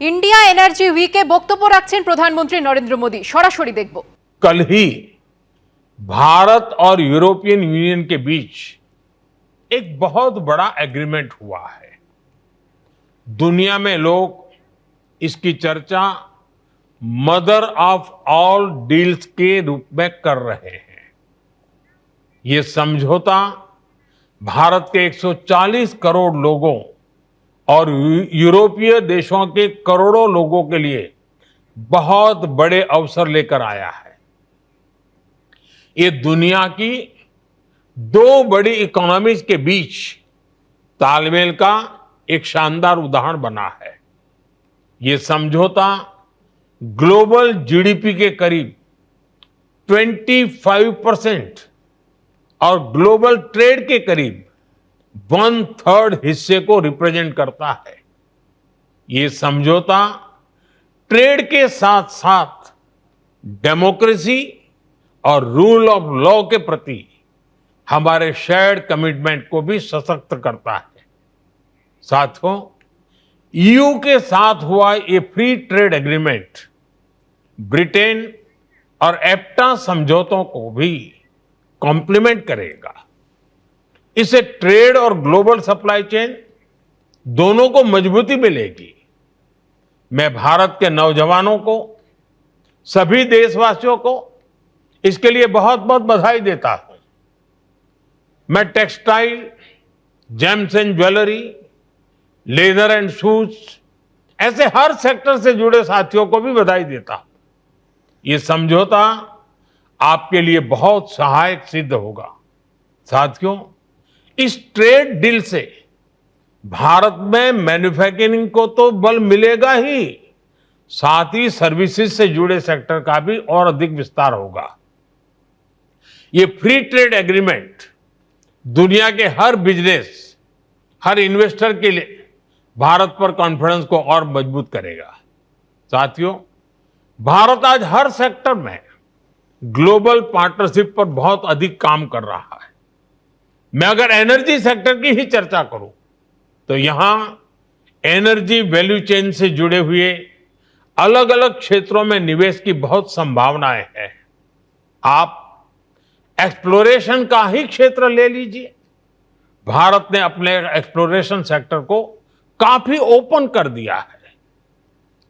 India energy VK बक्तव्य राखছেন प्रधानमंत्री नरेंद्र मोदी। सरासरि देखब। कल ही भारत और यूरोपियन यूनियन के बीच एक बहुत बड़ा एग्रीमेंट हुआ है। दुनिया में लोग इसकी चर्चा मदर ऑफ ऑल डील्स के रूप में कर रहे हैं। ये समझौता भारत के 140 करोड़ लोगों और यूरोपीय देशों के करोड़ों लोगों के लिए बहुत बड़े अवसर लेकर आया है। ये दुनिया की दो बड़ी इकोनॉमीज के बीच तालमेल का एक शानदार उदाहरण बना है। ये समझौता ग्लोबल जीडीपी के करीब 25% और ग्लोबल ट्रेड के करीब 1/3 हिस्से को रिप्रेजेंट करता है। ये समझौता ट्रेड के साथ साथ डेमोक्रेसी और रूल ऑफ लॉ के प्रति हमारे शेयर्ड कमिटमेंट को भी सशक्त करता है। साथियों, ईयू के साथ हुआ ये फ्री ट्रेड एग्रीमेंट ब्रिटेन और एप्टा समझौतों को भी कॉम्प्लीमेंट करेगा। इससे ट्रेड और ग्लोबल सप्लाई चेन दोनों को मजबूती मिलेगी। मैं भारत के नौजवानों को, सभी देशवासियों को इसके लिए बहुत बहुत बधाई देता हूं। मैं textile, James and jewellery, leather and shoes ऐसे हर सेक्टर से जुड़े साथियों को भी बधाई देता हूं। ये समझौता आपके लिए बहुत सहायक सिद्ध होगा। साथियों, इस ट्रेड डील से भारत में मैन्युफैक्चरिंग को तो बल मिलेगा ही, साथ ही सर्विसेज से जुड़े सेक्टर का भी और अधिक विस्तार होगा। ये फ्री ट्रेड एग्रीमेंट दुनिया के हर बिजनेस, हर इन्वेस्टर के लिए भारत पर कॉन्फिडेंस को और मजबूत करेगा। साथियों, भारत आज हर सेक्टर में ग्लोबल पार्टनरशिप पर बहुत अधिक काम कर रहा है। मैं अगर एनर्जी सेक्टर की ही चर्चा करूं तो यहां एनर्जी वैल्यू चेन से जुड़े हुए अलग अलग क्षेत्रों में निवेश की बहुत संभावनाएं हैं। आप एक्सप्लोरेशन का ही क्षेत्र ले लीजिए। भारत ने अपने एक्सप्लोरेशन सेक्टर को काफी ओपन कर दिया है।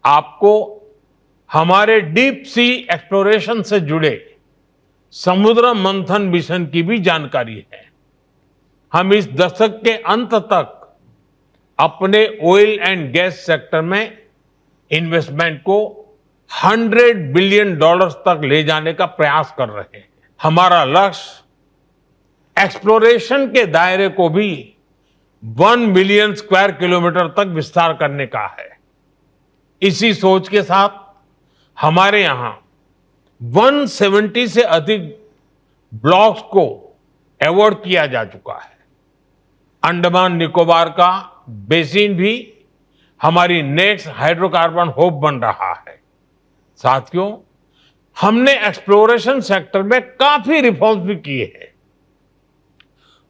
आपको हमारे डीप सी एक्सप्लोरेशन से जुड़े समुद्र मंथन मिशन की भी जानकारी है। हम इस दशक के अंत तक अपने ऑयल एंड गैस सेक्टर में इन्वेस्टमेंट को $100 बिलियन तक ले जाने का प्रयास कर रहे हैं। हमारा लक्ष्य एक्सप्लोरेशन के दायरे को भी 1 मिलियन स्क्वायर किलोमीटर तक विस्तार करने का है। इसी सोच के साथ हमारे यहां 170 से अधिक ब्लॉक्स को अवार्ड किया जा चुका है। अंडमान निकोबार का बेसिन भी हमारी नेक्स्ट हाइड्रोकार्बन होप बन रहा है। साथियों, हमने एक्सप्लोरेशन सेक्टर में काफी रिफॉर्म्स भी किए हैं।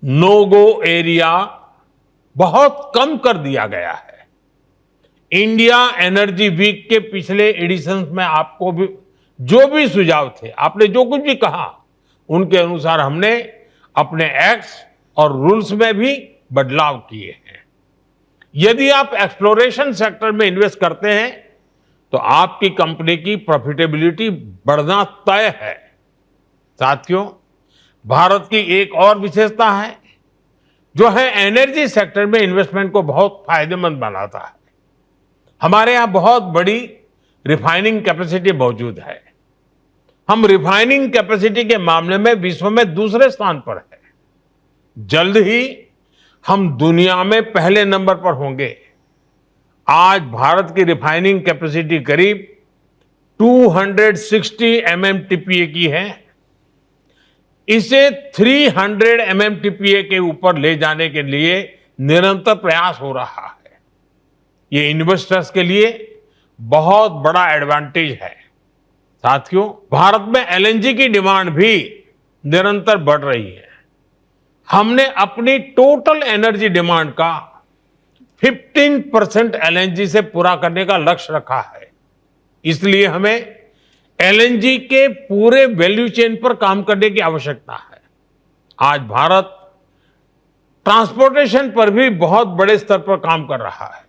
नो गो एरिया बहुत कम कर दिया गया है। इंडिया एनर्जी वीक के पिछले एडिशंस में आपको भी जो भी सुझाव थे, आपने जो कुछ भी कहा, उनके अनुसार हमने अपने एक्ट्स और रूल्स में भी बदलाव किए हैं। यदि आप एक्सप्लोरेशन सेक्टर में इन्वेस्ट करते हैं तो आपकी कंपनी की प्रॉफिटेबिलिटी बढ़ना तय है। साथियों, भारत की एक और विशेषता है जो है एनर्जी सेक्टर में इन्वेस्टमेंट को बहुत फायदेमंद बनाता है। हमारे यहां बहुत बड़ी रिफाइनिंग कैपेसिटी मौजूद है। हम रिफाइनिंग कैपेसिटी के मामले में विश्व में दूसरे स्थान पर है। जल्द ही हम दुनिया में पहले नंबर पर होंगे। आज भारत की रिफाइनिंग कैपेसिटी करीब 260 MMTPA की है। इसे 300 MMTPA के ऊपर ले जाने के लिए निरंतर प्रयास हो रहा है। ये इन्वेस्टर्स के लिए बहुत बड़ा एडवांटेज है। साथियों, भारत में एलएनजी की डिमांड भी निरंतर बढ़ रही है। हमने अपनी टोटल एनर्जी डिमांड का 15% एलएनजी से पूरा करने का लक्ष्य रखा है। इसलिए हमें एलएनजी के पूरे वैल्यू चेन पर काम करने की आवश्यकता है। आज भारत ट्रांसपोर्टेशन पर भी बहुत बड़े स्तर पर काम कर रहा है।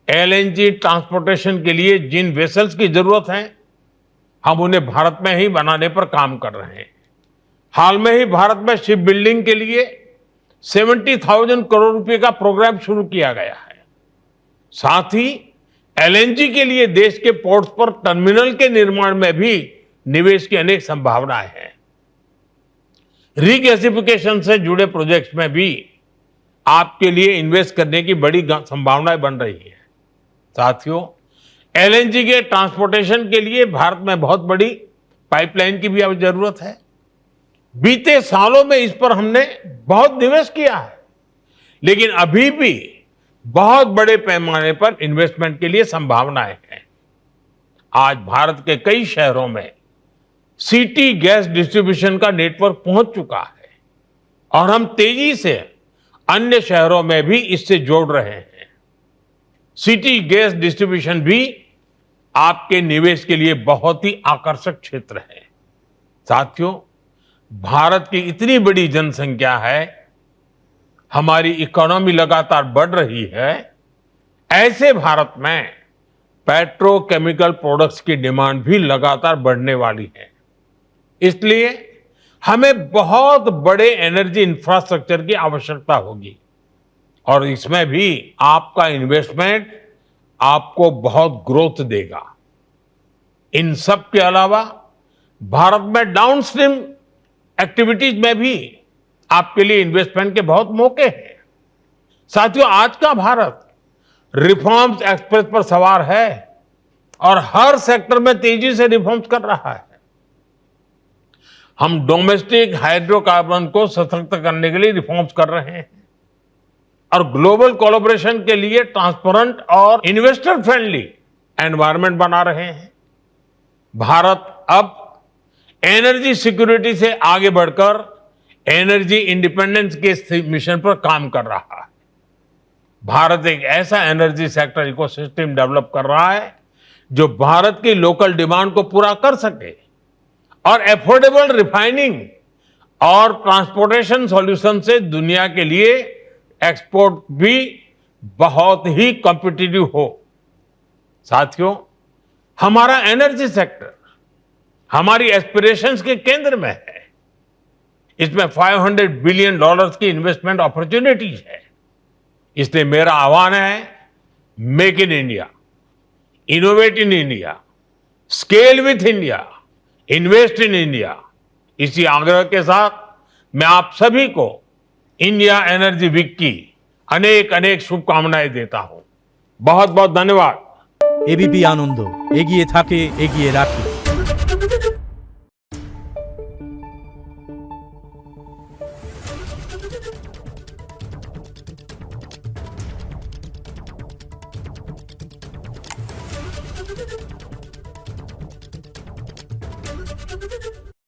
एलएनजी ट्रांसपोर्टेशन के लिए जिन वेसल्स की जरूरत है, हम उन्हें भारत में ही बनाने पर काम कर रहे हैं। हाल में ही भारत में शिप बिल्डिंग के लिए 70,000 करोड़ रुपए का प्रोग्राम शुरू किया गया है। साथ ही एलएनजी के लिए देश के पोर्ट्स पर टर्मिनल के निर्माण में भी निवेश की अनेक संभावनाएं हैं। रीगैसिफिकेशन से जुड़े प्रोजेक्ट्स में भी आपके लिए इन्वेस्ट करने की बड़ी संभावनाएं बन रही है। साथियों, एलएनजी के ट्रांसपोर्टेशन के लिए भारत में बहुत बड़ी पाइपलाइन की भी अब जरूरत है। बीते सालों में इस पर हमने बहुत निवेश किया है, लेकिन अभी भी बहुत बड़े पैमाने पर इन्वेस्टमेंट के लिए संभावनाएं हैं। आज भारत के कई शहरों में सिटी गैस डिस्ट्रीब्यूशन का नेटवर्क पहुंच चुका है और हम तेजी से अन्य शहरों में भी इससे जोड़ रहे हैं। सिटी गैस डिस्ट्रीब्यूशन भी आपके निवेश के लिए बहुत ही आकर्षक क्षेत्र है। साथियों, भारत की इतनी बड़ी जनसंख्या है, हमारी इकोनॉमी लगातार बढ़ रही है। ऐसे भारत में पेट्रोकेमिकल प्रोडक्ट्स की डिमांड भी लगातार बढ़ने वाली है। इसलिए हमें बहुत बड़े एनर्जी इंफ्रास्ट्रक्चर की आवश्यकता होगी और इसमें भी आपका इन्वेस्टमेंट आपको बहुत ग्रोथ देगा। इन सब के अलावा भारत में डाउनस्ट्रीम एक्टिविटीज में भी आपके लिए इन्वेस्टमेंट के बहुत मौके हैं। साथियों, आज का भारत रिफॉर्म्स एक्सप्रेस पर सवार है और हर सेक्टर में तेजी से रिफॉर्म्स कर रहा है। हम डोमेस्टिक हाइड्रोकार्बन को सशक्त करने के लिए रिफॉर्म्स कर रहे हैं और ग्लोबल कोलैबोरेशन के लिए ट्रांसपेरेंट और इन्वेस्टर फ्रेंडली एनवायरनमेंट बना रहे हैं। भारत अब एनर्जी सिक्योरिटी से आगे बढ़कर एनर्जी इंडिपेंडेंस के मिशन पर काम कर रहा है। भारत एक ऐसा एनर्जी सेक्टर इकोसिस्टम डेवलप कर रहा है जो भारत की लोकल डिमांड को पूरा कर सके और एफोर्डेबल रिफाइनिंग और ट्रांसपोर्टेशन सॉल्यूशन से दुनिया के लिए एक्सपोर्ट भी बहुत ही कॉम्पिटिटिव हो। साथियों, हमारा एनर्जी सेक्टर हमारी एस्पिरेशंस के केंद्र में है। इसमें $500 बिलियन की इन्वेस्टमेंट अपॉर्चुनिटीज है। इसलिए मेरा आह्वान है, make in India, innovate in India, scale with India, invest in India. इसी आग्रह के साथ मैं आप सभी को इंडिया एनर्जी वीक की अनेक अनेक शुभकामनाएं देता हूं। बहुत बहुत धन्यवाद। एबीपी आनंद एगिए थाके एगिए राखे। Thank you.